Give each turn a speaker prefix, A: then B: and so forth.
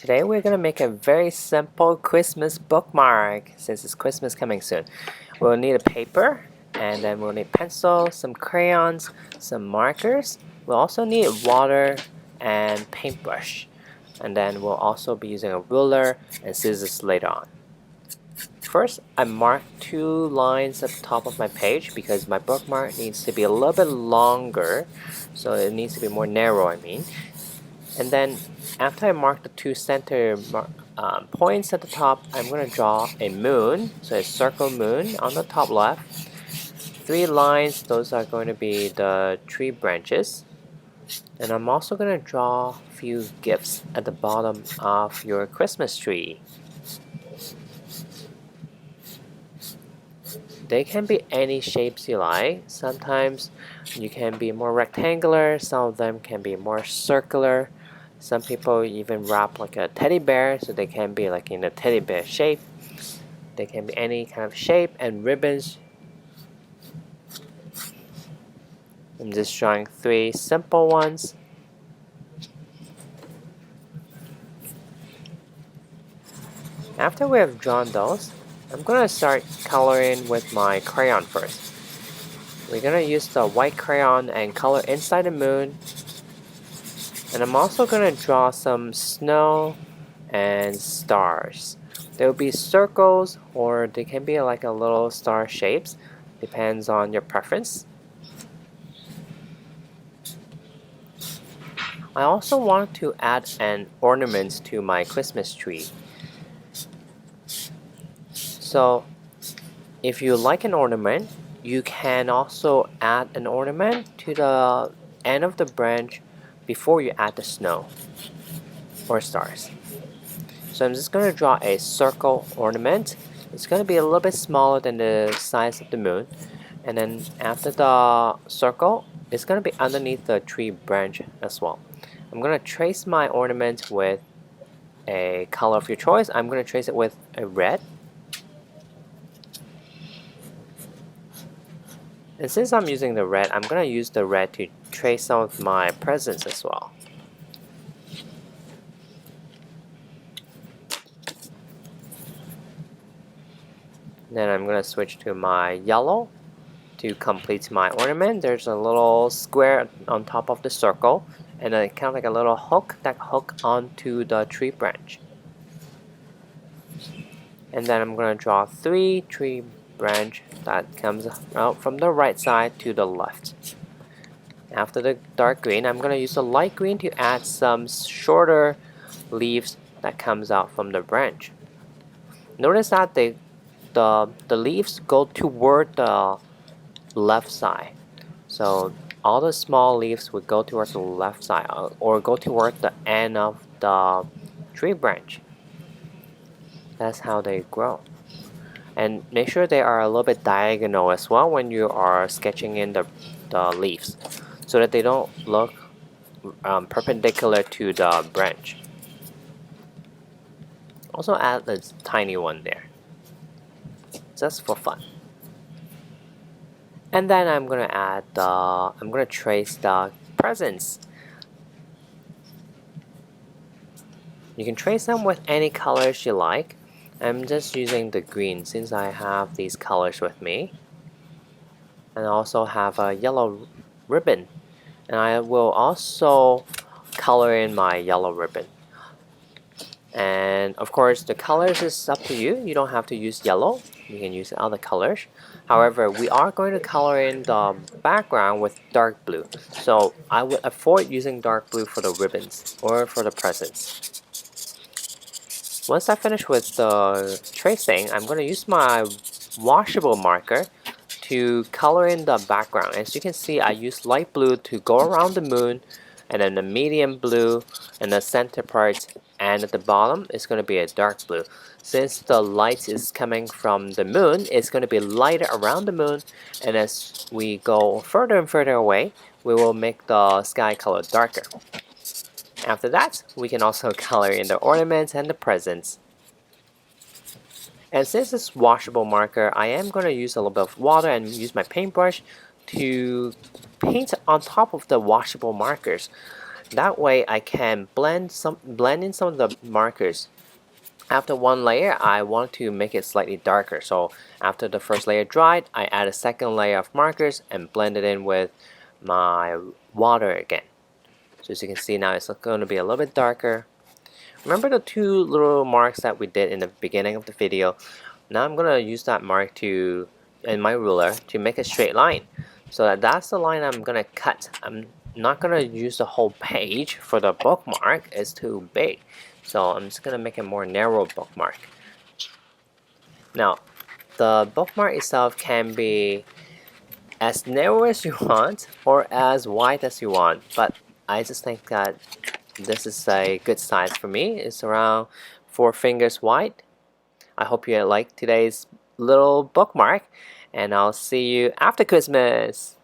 A: Today we're going to make a very simple Christmas bookmark since it's Christmas coming soon. We'll need a paper, and then we'll need pencil, some crayons, some markers. We'll also need water and paintbrush. And then we'll also be using a ruler and scissors later on. First, I marked 2 lines at the top of my page because my bookmark needs to be a little bit longer, so it needs to be more narrow, And then after I mark the 2 center points at the top, I'm going to draw a moon, so a circle moon on the top left. 3 lines, those are going to be the tree branches. And I'm also going to draw a few gifts at the bottom of your Christmas tree. They can be any shapes you like. Sometimes you can be more rectangular, some of them can be more circular. Some people even wrap like a teddy bear, so they can be like in a teddy bear shape. They can be any kind of shape, and ribbons. I'm just drawing 3 simple ones. After we have drawn those, I'm going to start coloring with my crayon first. We're going to use the white crayon and color inside the moon. And I'm also going to draw some snow and stars. There will be circles, or they can be like a little star shapes. Depends on your preference. I also want to add an ornament to my Christmas tree. So if you like an ornament, you can also add an ornament to the end of the branch before you add the snow or stars. So I'm just going to draw a circle ornament. It's going to be a little bit smaller than the size of the moon. And then after the circle, it's going to be underneath the tree branch as well. I'm going to trace my ornament with a color of your choice. I'm going to trace it with a red. And since I'm using the red, I'm going to use the red to trace some of my presents as well. Then I'm going to switch to my yellow to complete my ornament. There's a little square on top of the circle, and then kind of like a little hook that hook onto the tree branch. And then I'm going to draw 3 tree branch that comes out from the right side to the left. After the dark green, I'm going to use the light green to add some shorter leaves that comes out from the branch. Notice that the leaves go toward the left side. So all the small leaves would go towards the left side, or go toward the end of the tree branch. That's how they grow. And make sure they are a little bit diagonal as well when you are sketching in the leaves, so that they don't look perpendicular to the branch. Also add a tiny one there, just for fun. And then I'm gonna trace the presents. You can trace them with any colors you like. I'm just using the green since I have these colors with me. And I also have a yellow ribbon. And I will also color in my yellow ribbon. And of course, the colors is up to you. You don't have to use yellow. You can use other colors. However, we are going to color in the background with dark blue. So I would avoid using dark blue for the ribbons or for the presents. Once I finish with the tracing, I'm going to use my washable marker to color in the background. As you can see, I use light blue to go around the moon, and then the medium blue in the center part, and at the bottom is going to be a dark blue. Since the light is coming from the moon, it's going to be lighter around the moon, and as we go further and further away, we will make the sky color darker. After that, we can also color in the ornaments and the presents. And since it's washable marker, I am going to use a little bit of water and use my paintbrush to paint on top of the washable markers. That way I can blend in some of the markers. After one layer, I want to make it slightly darker. So after the first layer dried, I add a second layer of markers and blend it in with my water again. So as you can see now, it's going to be a little bit darker. Remember the two little marks that we did in the beginning of the video? Now I'm going to use that mark in my ruler to make a straight line. So that's the line I'm going to cut. I'm not going to use the whole page for the bookmark. It's too big. So I'm just going to make a more narrow bookmark. Now, the bookmark itself can be as narrow as you want or as wide as you want, but I just think that this is a good size for me. It's around 4 fingers wide. I hope you liked today's little bookmark, and I'll see you after Christmas.